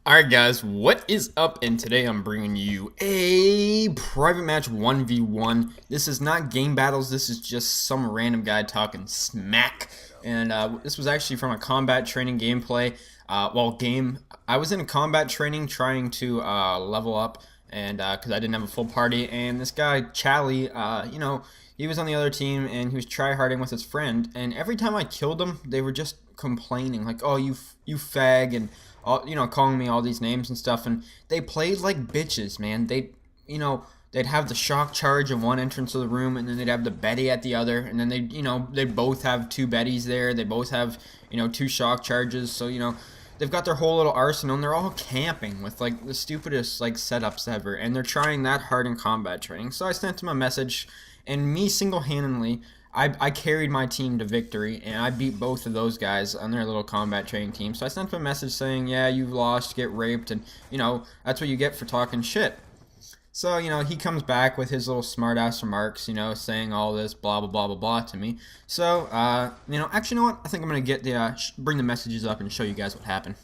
Alright guys, what is up? And today I'm bringing you a private match 1v1. This is not game battles, this is just some random guy talking smack. And this was actually from a combat training gameplay. I was in a combat training trying to level up, and because I didn't have a full party, and this guy, Chally, he was on the other team, and he was tryharding with his friend, and every time I killed him, they were just complaining, like, oh, you fag, and all, calling me all these names and stuff, and they played like bitches, man. They'd have the shock charge in one entrance of the room, and then they'd have the Betty at the other, and then they both have two Bettys there. They both have, two shock charges, so, they've got their whole little arsenal, and they're all camping with, like, the stupidest, like, setups ever, and they're trying that hard in combat training. So I sent them a message, and me single-handedly, I carried my team to victory, and I beat both of those guys on their little combat training team. So I sent them a message saying, yeah, you've lost, get raped, and, that's what you get for talking shit. So, he comes back with his little smart-ass remarks, saying all this blah, blah, blah, blah, blah to me. So, actually, you know what? I think I'm going to get bring the messages up and show you guys what happened.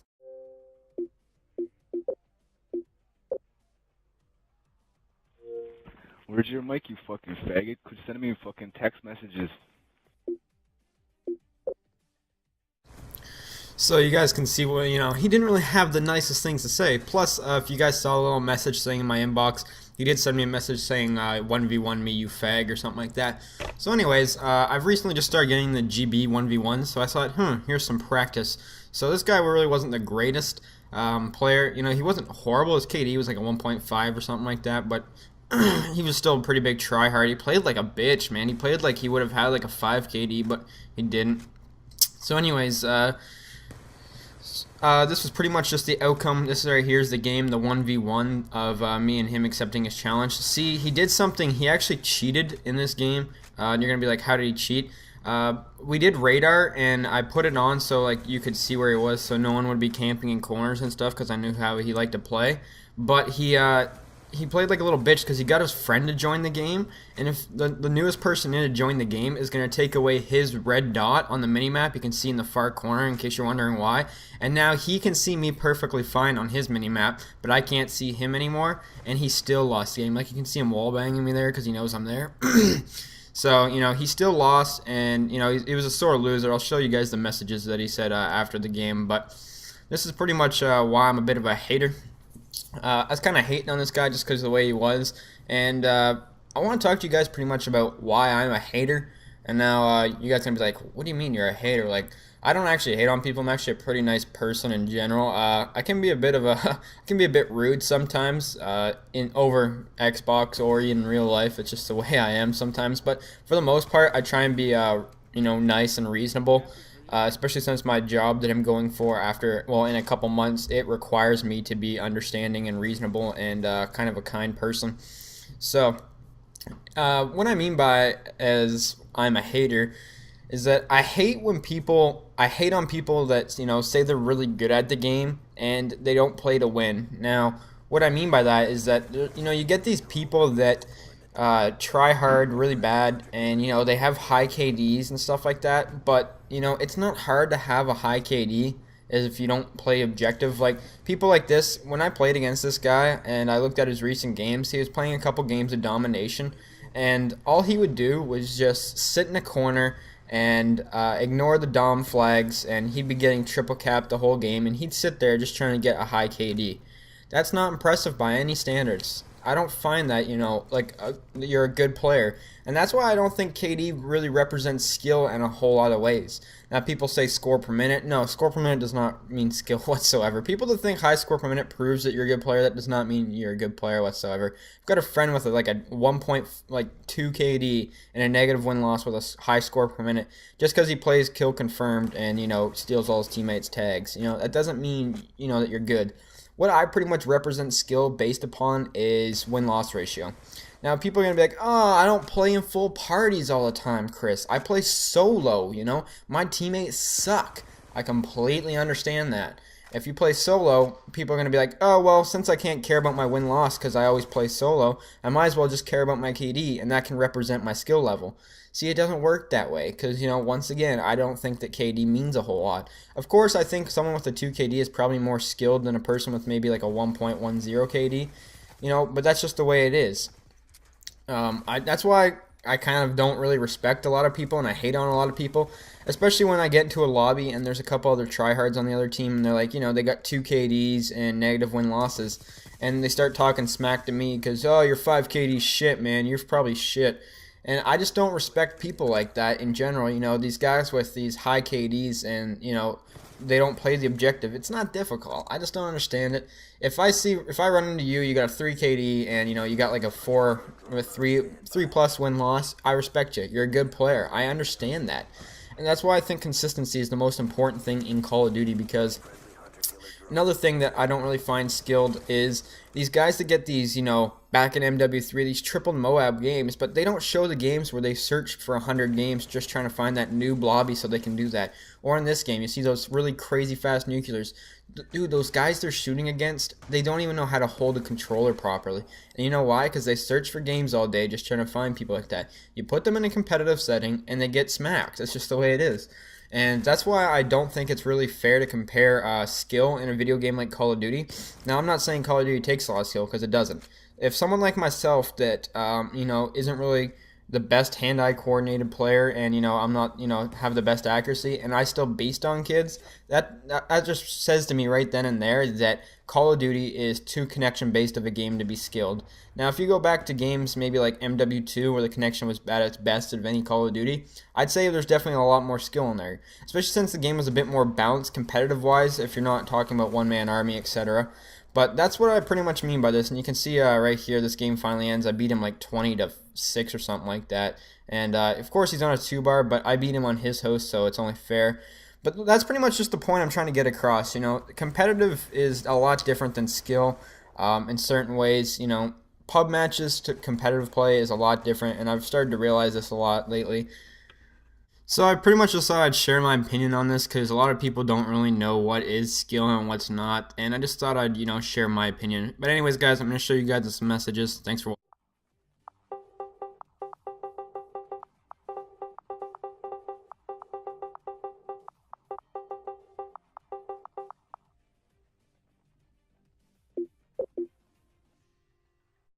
Where's your mic, you fucking faggot? Quit sending me fucking text messages. So you guys can see, well, he didn't really have the nicest things to say. Plus, if you guys saw a little message saying in my inbox, he did send me a message saying 1v1 me, you fag, or something like that. So anyways, I've recently just started getting the GB 1v1, so I thought, here's some practice. So this guy really wasn't the greatest player. He wasn't horrible. His KD was like a 1.5 or something like that, but he was still a pretty big tryhard. He played like a bitch, man. He played like he would have had like a 5 KD, but he didn't. So anyways, this was pretty much just the outcome. This right here is the game, the 1v1 of me and him accepting his challenge. See, he did something. He actually cheated in this game. And you're going to be like, how did he cheat? We did radar, and I put it on so like you could see where he was, so no one would be camping in corners and stuff, because I knew how he liked to play. But he played like a little bitch because he got his friend to join the game, and if the newest person in to join the game is going to take away his red dot on the minimap, you can see in the far corner in case you're wondering why, and now he can see me perfectly fine on his minimap, but I can't see him anymore, and he still lost the game. Like, you can see him wallbanging me there because he knows I'm there. So, he still lost, and, he was a sore loser. I'll show you guys the messages that he said after the game, but this is pretty much why I'm a bit of a hater. I was kind of hating on this guy just because of the way he was, and I want to talk to you guys pretty much about why I'm a hater. And now you guys are going to be like, what do you mean you're a hater? Like, I don't actually hate on people. I'm actually a pretty nice person in general. I can be a bit of I can be a bit rude sometimes over Xbox or in real life. It's just the way I am sometimes. But for the most part, I try and be nice and reasonable. Especially since my job that I'm going for in a couple months, it requires me to be understanding and reasonable and kind of a kind person. So, what I mean by as I'm a hater is that I hate on people that, say they're really good at the game and they don't play to win. Now, what I mean by that is that, you get these people that try hard really bad, and they have high KDs and stuff like that, but it's not hard to have a high KD if you don't play objective. Like, people like this, when I played against this guy and I looked at his recent games, he was playing a couple games of domination, and all he would do was just sit in a corner and ignore the dom flags, and he'd be getting triple capped the whole game, and he'd sit there just trying to get a high KD. That's not impressive by any standards. I don't find that, you're a good player. And that's why I don't think KD really represents skill in a whole lot of ways. Now, people say score per minute. No, score per minute does not mean skill whatsoever. People that think high score per minute proves that you're a good player, that does not mean you're a good player whatsoever. I've got a friend with like a 1.2 KD and a negative win-loss with a high score per minute just because he plays kill confirmed and, steals all his teammates' tags. That doesn't mean, that you're good. What I pretty much represent skill based upon is win-loss ratio. Now, people are going to be like, oh, I don't play in full parties all the time, Chris. I play solo, My teammates suck. I completely understand that. If you play solo, people are going to be like, oh, well, since I can't care about my win-loss because I always play solo, I might as well just care about my KD, and that can represent my skill level. See, it doesn't work that way because, once again, I don't think that KD means a whole lot. Of course, I think someone with a 2 KD is probably more skilled than a person with maybe like a 1.10 KD, but that's just the way it is. That's why I kind of don't really respect a lot of people and I hate on a lot of people, especially when I get into a lobby and there's a couple other tryhards on the other team and they're like, they got 2 KDs and negative win losses, and they start talking smack to me because, oh, you're 5 KD shit, man, you're probably shit. And I just don't respect people like that in general. These guys with these high KDs and, they don't play the objective. It's not difficult. I just don't understand it. If I run into you, you got a 3 KD and you got like a 4 with 3 plus win loss, I respect you. You're a good player. I understand that. And that's why I think consistency is the most important thing in Call of Duty, because another thing that I don't really find skilled is these guys that get these, back in MW3, these triple Moab games, but they don't show the games where they searched for 100 games just trying to find that new lobby so they can do that. Or in this game, you see those really crazy fast nuclears. Dude, those guys they're shooting against, they don't even know how to hold a controller properly. And you know why? Because they search for games all day just trying to find people like that. You put them in a competitive setting and they get smacked. That's just the way it is. And that's why I don't think it's really fair to compare skill in a video game like Call of Duty. Now, I'm not saying Call of Duty takes a lot of skill, because it doesn't. If someone like myself that, isn't really the best hand-eye coordinated player and, I'm not, have the best accuracy and I still beast on kids, that just says to me right then and there that Call of Duty is too connection-based of a game to be skilled. Now, if you go back to games maybe like MW2 where the connection was at its best of any Call of Duty, I'd say there's definitely a lot more skill in there, especially since the game was a bit more balanced competitive-wise if you're not talking about one-man army, etc. But that's what I pretty much mean by this, and you can see right here, this game finally ends. I beat him like 20-6 or something like that, and of course he's on a 2-bar, but I beat him on his host, so it's only fair. But that's pretty much just the point I'm trying to get across. Competitive is a lot different than skill in certain ways. Pub matches to competitive play is a lot different, and I've started to realize this a lot lately. So I pretty much just thought I'd share my opinion on this because a lot of people don't really know what is skill and what's not, and I just thought I'd, share my opinion. But anyways, guys, I'm going to show you guys some messages. Thanks for watching.